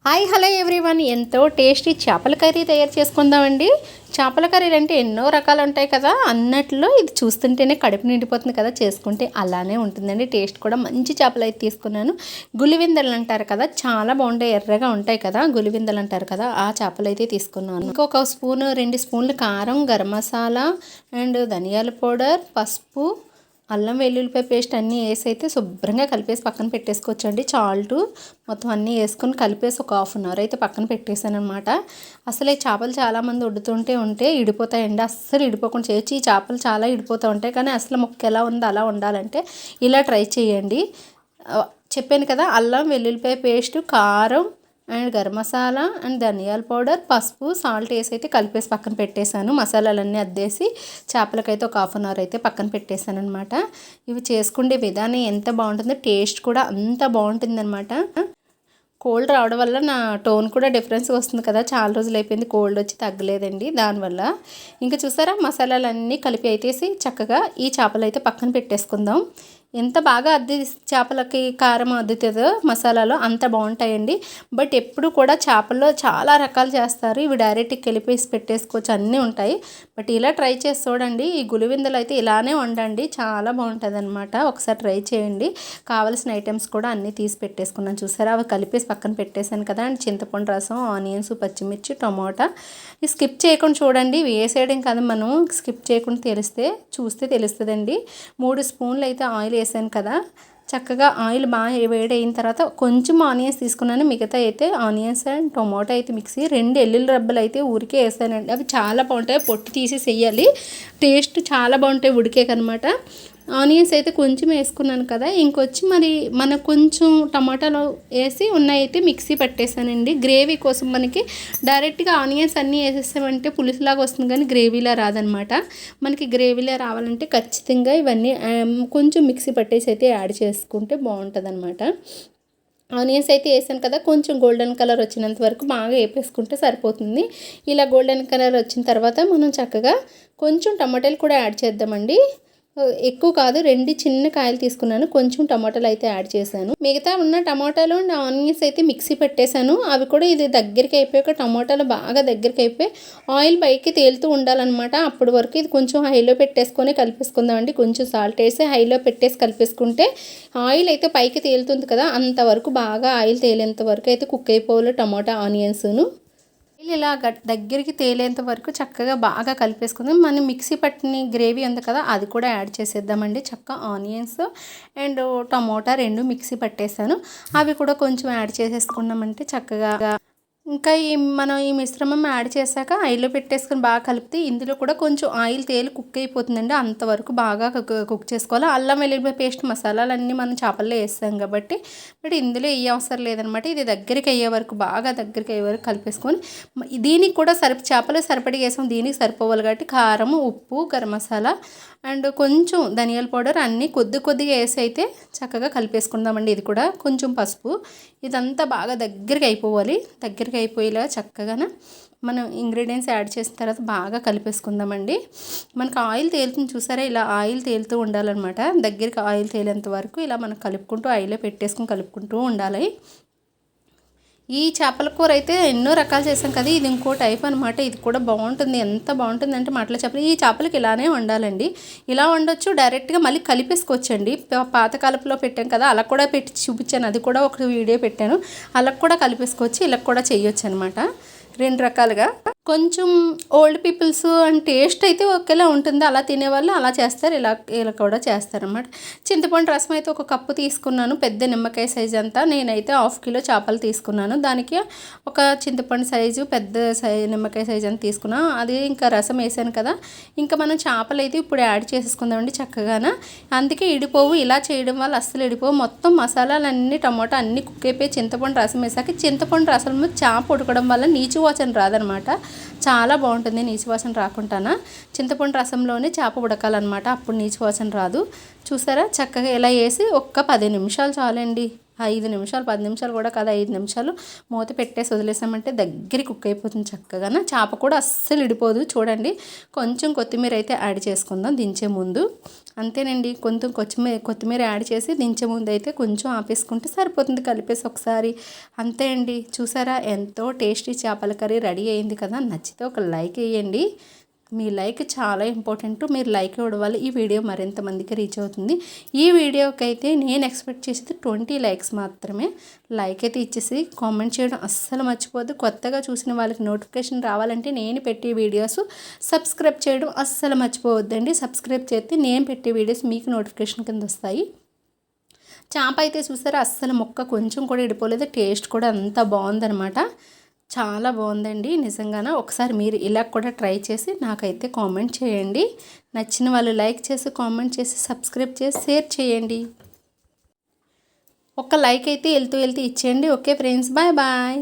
Hi hello everyone, ఎంతో tasty చేపల curry తయారు చేసుకుందామండి. చేపల కర్రీలు అంటే ఎన్నో రకాలు ఉంటాయి కదా, అన్నట్లో ఇది చూస్తుంటేనే కడుపు నిండిపోతుంది కదా. చేసుకుంటే అలానే ఉంటుందండి. టేస్ట్ కూడా మంచి చేపలు అయితే తీసుకున్నాను. గులివిందలు అంటారు కదా, చాలా బాగుంటాయి, ఎర్రగా ఉంటాయి కదా, గులివిందలు అంటారు కదా, ఆ చేపలు అయితే తీసుకున్నాను. ఇంకొక స్పూను 2 స్పూన్లు కారం, గరం మసాలా అండ్ ధనియాల పౌడర్, పసుపు, అల్లం వెల్లుల్లిపాయ పేస్ట్ అన్నీ వేసి అయితే శుభ్రంగా కలిపేసి పక్కన పెట్టేసుకోవచ్చండి. సాల్ట్ మొత్తం అన్నీ వేసుకొని కలిపేసి ఒక హాఫ్ అన్ అవర్ అయితే పక్కన పెట్టేశాను అనమాట. అసలు ఈ చేపలు చాలామంది ఉంటే ఇడిపోతాయండి. అస్సలు ఇడిపోకుండా చేయొచ్చు. ఈ చేపలు చాలా ఇడిపోతూ ఉంటాయి, కానీ అసలు ముక్క ఎలా ఉందో అలా ఉండాలంటే ఇలా ట్రై చేయండి. చెప్పాను కదా, అల్లం వెల్లుల్లిపాయ పేస్ట్, కారం అండ్ గరం మసాలా అండ్ ధనియాల పౌడర్, పసుపు, సాల్ట్ వేసి అయితే కలిపేసి పక్కన పెట్టేశాను. మసాలాలన్నీ అద్దేసి చేపలకైతే ఒక హాఫ్ అన్ అవర్ అయితే పక్కన పెట్టేశాను అనమాట. ఇవి చేసుకునే విధానం ఎంత బాగుంటుందో, టేస్ట్ కూడా అంత బాగుంటుందన్నమాట. కోల్డ్ రావడం వల్ల నా టోన్ కూడా డిఫరెన్స్ వస్తుంది కదా, చాలా రోజులు అయిపోయింది కోల్డ్ వచ్చి తగ్గలేదండి దానివల్ల. ఇంకా చూసారా, మసాలాలన్నీ కలిపి అయితేసి చక్కగా ఈ చేపలు అయితే పక్కన పెట్టేసుకుందాం. ఎంత బాగా అద్ది చేపలకి కారం అద్దుతుందో మసాలాలో అంత బాగుంటాయండి. బట్ ఎప్పుడు కూడా చేపల్లో చాలా రకాలు చేస్తారు, ఇవి డైరెక్ట్గా కలిపేసి పెట్టేసుకోవచ్చు, అన్నీ ఉంటాయి. బట్ ఇలా ట్రై చేసి చూడండి. ఈ గులివిందలు అయితే ఇలానే వండండి, చాలా బాగుంటుంది అనమాట. ఒకసారి ట్రై చేయండి. కావాల్సిన ఐటమ్స్ కూడా అన్నీ తీసి పెట్టేసుకున్నాను. చూసారా, అవి కలిపేసి పక్కన పెట్టేశాను కదా. అండ్ చింతపండు రసం, ఆనియన్స్, పచ్చిమిర్చి, టమోటా స్కిప్ చేయకుండా చూడండి. వేసేయడం కాదు, మనం స్కిప్ చేయకుండా చూస్తే తెలుస్తుందండి. 3 స్పూన్లు అయితే ఆయిల్ వేసాను కదా. చక్కగా ఆయిల్ బాగా వేడైన తర్వాత కొంచెం ఆనియన్స్ తీసుకున్నాను. మిగతా అయితే ఆనియన్స్ అండ్ టొమాటో అయితే మిక్సీ, 2 ఎల్లుల్లి రబ్బలు అయితే ఊరికే వేసానండి. అవి చాలా బాగుంటాయి, పొట్టు తీసేసి వేయాలి. టేస్ట్ చాలా బాగుంటాయి ఉడికేకనమాట. ఆనియన్స్ అయితే కొంచెం వేసుకున్నాను కదా. ఇంకొచ్చి మరి మనకు కొంచెం టమాటాలు వేసి అయితే మిక్సీ పట్టేసానండి. గ్రేవీ కోసం మనకి డైరెక్ట్గా ఆనియన్స్ అన్నీ వేసేసామంటే పులుసులాగా వస్తుంది, కానీ గ్రేవీలా రాదనమాట. మనకి గ్రేవీలా రావాలంటే ఖచ్చితంగా ఇవన్నీ కొంచెం మిక్సీ పట్టేసి అయితే యాడ్ చేసుకుంటే బాగుంటుంది అనమాట. ఆనియన్స్ అయితే వేసాను కదా, కొంచెం గోల్డెన్ కలర్ వచ్చినంత వరకు బాగా వేపేసుకుంటే సరిపోతుంది. ఇలా గోల్డెన్ కలర్ వచ్చిన తర్వాత మనం చక్కగా కొంచెం టమాటాలు కూడా యాడ్ చేద్దామండి. ఎక్కువ కాదు, 2 చిన్న కాయలు తీసుకున్నాను, కొంచెం టమాటాలు అయితే యాడ్ చేశాను. మిగతా ఉన్న టమాటాలు అండ్ ఆనియన్స్ అయితే మిక్సీ పెట్టేశాను. అవి కూడా ఇది దగ్గరికి అయిపోయాక, టమాటాలు బాగా దగ్గరికి అయిపోయి ఆయిల్ పైకి తేలుతూ ఉండాలన్నమాట. అప్పటి వరకు ఇది కొంచెం హైలో పెట్టేసుకొని కలిపేసుకుందామండి. కొంచెం సాల్ట్ వేసి హైలో పెట్టేసి కలిపేసుకుంటే ఆయిల్ అయితే పైకి తేలుతుంది కదా, అంతవరకు బాగా ఆయిల్ తేలేంత వరకు అయితే కుక్ అయిపోవాలి టమాటా ఆనియన్స్ను. ఇలా దగ్గరికి తేలేంత వరకు చక్కగా బాగా కలిపేసుకుందాం. మనం మిక్సీ పట్టిన గ్రేవీ ఉంది కదా, అది కూడా యాడ్ చేసేద్దామండి. చక్కగా ఆనియన్స్ అండ్ టమోటా 2 మిక్సీ పట్టేసాను, అవి కూడా కొంచెం యాడ్ చేసేసుకున్నామంటే చక్కగా. ఇంకా మనం ఈ మిశ్రమం యాడ్ చేశాక ఆయిల్లో పెట్టేసుకొని బాగా కలిపితే ఇందులో కూడా కొంచెం ఆయిల్ తేలి కుక్ అయిపోతుందండి. అంతవరకు బాగా కుక్ చేసుకోవాలి. అల్లం వెల్లుల్లిపాయ పేస్ట్ మసాలాలన్నీ మనం చేపల్లో వేస్తాం కాబట్టి, బట్ ఇందులో ఏ అవసరం లేదనమాట. ఇది దగ్గరికి అయ్యే వరకు, బాగా దగ్గరికి అయ్యే వరకు కలిపేసుకొని, దీనికి కూడా చేపలు సరిపడి వేసాం, దీనికి సరిపోవాలి కాబట్టి కారం, ఉప్పు, గరం మసాలా అండ్ కొంచెం ధనియాల పౌడర్ అన్నీ కొద్దిగా వేసి అయితే చక్కగా కలిపేసుకుందామండి. ఇది కూడా కొంచెం పసుపు, ఇదంతా బాగా దగ్గరికి అయిపోవాలి. దగ్గరికి అయిపోయేలా చక్కగా మనం ఇంగ్రీడియంట్స్ యాడ్ చేసిన తర్వాత బాగా కలిపేసుకుందామండి. మనకు ఆయిల్ తేలుతుంది చూసారా, ఇలా ఆయిల్ తేలుతూ ఉండాలన్నమాట. దగ్గరికి ఆయిల్ తేలేంత వరకు ఇలా మనం కలుపుకుంటూ ఆయిల్లో పెట్టేసుకుని కలుపుకుంటూ ఉండాలి. ఈ చేపల కూర అయితే ఎన్నో రకాలు చేసాం కదా, ఇది ఇంకో టైప్ అనమాట. ఇది కూడా బాగుంటుంది, ఎంత బాగుంటుంది అంటే మాటల చేపలు. ఈ చేపలకి ఇలానే వండాలండి. ఇలా వండొచ్చు, డైరెక్ట్గా మళ్ళీ కలిపేసుకోవచ్చండి. పాతకాలపులో పెట్టాం కదా, అలా కూడా పెట్టి చూపించాను, అది కూడా ఒక వీడియో పెట్టాను. అలా కూడా కలిపేసుకోవచ్చు, ఇలా కూడా చేయొచ్చు అనమాట. 2 రకాలుగా. కొంచెం ఓల్డ్ పీపుల్స్ అండ్ టేస్ట్ అయితే ఒకేలా ఉంటుంది, అలా తినేవాళ్ళు అలా చేస్తారు, ఇలా కూడా చేస్తారన్నమాట. చింతపండు రసం అయితే ఒక కప్పు తీసుకున్నాను, పెద్ద నిమ్మకాయ సైజు అంతా. నేనైతే 1/2 కిలో చేపలు తీసుకున్నాను, దానికి ఒక చింతపండు సైజు పెద్ద నిమ్మకాయ సైజు అంతా తీసుకున్నాను. అది ఇంకా రసం వేసాను కదా, ఇంకా మనం చేపలు అయితే ఇప్పుడు యాడ్ చేసేసుకుందామండి చక్కగాన. అందుకే ఇడిపోవు, ఇలా చేయడం వల్ల అస్సలు ఇడిపోవు. మొత్తం మసాలాలన్నీ టమాటా అన్నీ కుక్ అయిపోయి చింతపండు రసం వేసాక, చింతపండు రసం చేప ఉడకడం వల్ల నీచు వాసన రాదనమాట, చాలా బాగుంటుంది. నీచు వాసన రాకుండానా చింతపండు రసంలోనే చేప ఉడకాలన్నమాట, అప్పుడు నీచు వాసన రాదు. చూసారా, చక్కగా ఇలా వేసి ఒక్క 10 నిమిషాలు చాలండి. 5 నిమిషాలు 10 నిమిషాలు కూడా కాదు, 5 నిమిషాలు మూత పెట్టేసి వదిలేసామంటే దగ్గరికి కుక్ అయిపోతుంది చక్కగా. చేప కూడా అస్సలు ఇడిపోదు. చూడండి, కొంచెం కొత్తిమీర అయితే యాడ్ చేసుకుందాం దించే ముందు. అంతేనండి, కొంచెం కొత్తిమీర యాడ్ చేసి దించే ముందు అయితే కొంచెం ఆపేసుకుంటే సరిపోతుంది, కలిపేసి ఒకసారి. అంతే అండి, చూసారా ఎంతో టేస్టీ చేపల కర్రీ రెడీ అయింది కదా. నచ్చితే ఒక లైక్ వేయండి. మీ లైక్ చాలా ఇంపార్టెంట్. మీరు లైక్ ఇవ్వడం వల్ల ఈ వీడియో మరింత మందికి రీచ్ అవుతుంది. ఈ వీడియోకి అయితే నేను ఎక్స్పెక్ట్ చేసేది 20 లైక్స్ మాత్రమే. లైక్ అయితే ఇచ్చేసి కామెంట్ చేయడం అస్సలు మర్చిపోద్దు. కొత్తగా చూసిన వాళ్ళకి నోటిఫికేషన్ రావాలంటే నేను పెట్టే వీడియోస్ సబ్స్క్రైబ్ చేయడం అస్సలు మర్చిపోవద్దండి. సబ్స్క్రైబ్ చేస్తే నేను పెట్టే వీడియోస్ మీకు నోటిఫికేషన్ కింద వస్తాయి. చేప అయితే చూసారా అస్సలు ముక్క కొంచెం కూడా ఇడిపోలేదు. టేస్ట్ కూడా అంత బాగుందనమాట. చాలా బాగుందండి నిజంగానే. ఒకసారి మీరు ఇలా కూడా ట్రై చేసి నాకైతే కామెంట్ చేయండి. నచ్చిన వాళ్ళు లైక్ చేసి కామెంట్ చేసి సబ్స్క్రైబ్ చేసి షేర్ చేయండి. ఒక లైక్ అయితే వెళ్తూ ఇచ్చేయండి. Okay friends, bye bye.